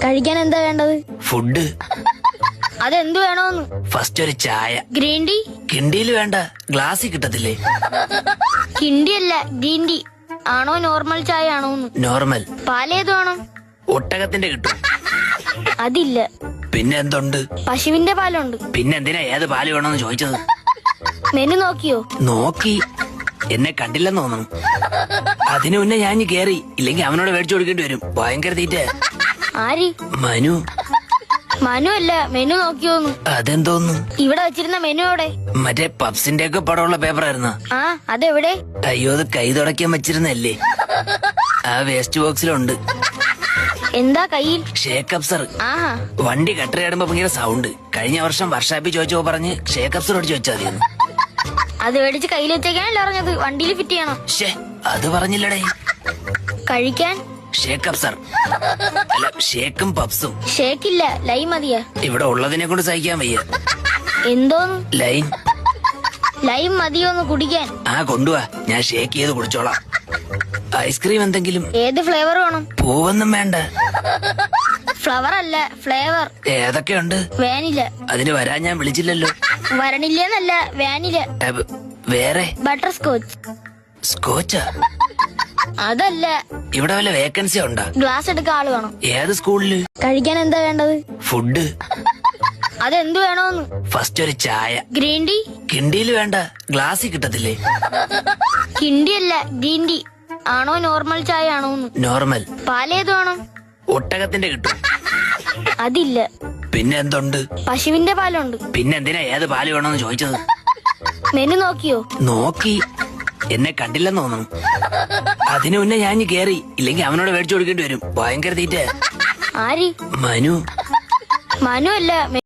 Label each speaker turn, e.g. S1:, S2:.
S1: കഴിക്കാൻ എന്താ വേണ്ടത്?
S2: ഫുഡ്.
S1: അതെന്ത് വേണോന്ന്?
S2: ഫസ്റ്റ് ഒരു ചായ.
S1: Green tea?
S2: കിണ്ടിയിൽ വേണ്ട, ഗ്ലാസ്സിൽ കിട്ടത്തില്ലേ?
S1: കിണ്ടി അല്ല, ഗ്രീൻ ടീ. ആണോ നോർമൽ ചായ ആണോന്ന്?
S2: നോർമൽ.
S1: പാലേത് വേണം?
S2: ഒട്ടകത്തിന്റെ കിട്ടും.
S1: അതില്ല.
S2: പിന്നെ എന്തുണ്ട്?
S1: പശുവിന്റെ പാലുണ്ട്.
S2: പിന്നെ എന്തിനാ ഏത് പാല് വേണമെന്ന് ചോദിച്ചത്?
S1: മെനു നോക്കിയോ?
S2: നോക്കി. എന്നെ കണ്ടില്ലെന്ന് തോന്നുന്നു. അതിനു മുന്നേ ഞാൻ കേറി, ഇല്ലെങ്കിൽ അവനോട് മേടിച്ചു കൊടുക്കേണ്ടി വരും. ഭയങ്കര തീറ്റ.
S1: ആര്?
S2: മനു.
S1: മനു അല്ല, മെനു നോക്കിയോന്ന്.
S2: അതെന്തോന്നു?
S1: ഇവിടെ വെച്ചിരുന്ന മെനു എവിടെ?
S2: മറ്റേ പപ്സിന്റെ ഒക്കെ പടമുള്ള പേപ്പറായിരുന്ന.
S1: ആ, അതെവിടെ?
S2: അയ്യോ, അത് കൈ തുടയ്ക്കാൻ വെച്ചിരുന്നല്ലേ. ആ വേസ്റ്റ് ബോക്സിലുണ്ട്.
S1: എന്താ കയ്യിൽ?
S2: ഷേക്ക് അപ്സർ.
S1: ആഹാ.
S2: വണ്ടി കട്ടറിയാടുമ്പോ ഭയങ്കര സൗണ്ട്. കഴിഞ്ഞ വർഷം വർഷാപ്പി ചോദിച്ചോ പറഞ്ഞ് ഷേക്ക് അപ്സർ ഓടിച്ചു വെച്ചാൽ മതിയെന്ന്.
S1: അത് മേടിച്ച് കയ്യിൽ വെച്ചേക്കാനല്ല പറഞ്ഞത്, വണ്ടിയിൽ ഫിറ്റ് ചെയ്യണം.
S2: ഷേ, അത് പറഞ്ഞില്ലടേ.
S1: കഴിക്കാൻ
S2: ഷേക്ക് അപ്സർ അല്ല, ഷേക്കും പപ്സും.
S1: ഷേക്കില്ല, ലൈം മതിയാ.
S2: ഇവിടെ ഉള്ളതിനെ കൊണ്ട് സഹിക്കാൻ വയ്യ.
S1: എന്തോന്ന്?
S2: ലൈൻ.
S1: ലൈം മതിയോന്ന് കുടിക്കാൻ?
S2: ആ, കൊണ്ടുവാ, ഞാൻ ഷേക്ക് ചെയ്ത് കുടിച്ചോളാം. ഐസ്ക്രീം എന്തെങ്കിലും?
S1: ഏത് ഫ്ലേവർ വേണം?
S2: പൂവൊന്നും വേണ്ട.
S1: ഫ്ലവർ അല്ല, ഫ്ലേവർ.
S2: ഏതൊക്കെയുണ്ട്?
S1: വാനില.
S2: അതിന് വരാൻ ഞാൻ വിളിച്ചില്ലല്ലോ.
S1: വരണില്ലെന്നല്ല, വാനില.
S2: വേറെ?
S1: Butterscotch.
S2: സ്കോച്ചാ?
S1: അതല്ല.
S2: ഇവിടെ വല്ല വേക്കൻസി ഉണ്ടാ?
S1: ഗ്ലാസ് എടുക്കാൻ ആള് വേണം.
S2: ഏത് സ്കൂളില്?
S1: കഴിക്കാൻ എന്താ വേണ്ടത്?
S2: ഫുഡ്.
S1: അതെന്ത് വേണോന്ന്?
S2: ഫസ്റ്റ് ഒരു ചായ.
S1: Green tea?
S2: കിണ്ടിയിൽ വേണ്ട, ഗ്ലാസ്സിൽ കിട്ടത്തില്ലേ?
S1: കിണ്ടി അല്ല, ഗ്രീൻ ടീ. ആണോ നോർമൽ ചായ ആണോന്ന്?
S2: നോർമൽ.
S1: പാലേത് വേണം?
S2: ഒട്ടകത്തിന്റെ കിട്ടും.
S1: അതില്ല.
S2: പിന്നെ എന്തുണ്ട്?
S1: പശുവിന്റെ പാലുണ്ട്.
S2: പിന്നെ എന്തിനാ ഏത് പാല് വേണമെന്ന് ചോദിച്ചത്?
S1: മെനു നോക്കിയോ?
S2: നോക്കി. എന്നെ കണ്ടില്ലെന്ന് തോന്നുന്നു. അതിനു മുന്നേ ഞാൻ കേറി, ഇല്ലെങ്കിൽ അവനോട് മേടിച്ചു കൊടുക്കേണ്ടി വരും. ഭയങ്കര തീറ്റ.
S1: ആര്?
S2: മനു.
S1: മനു അല്ല.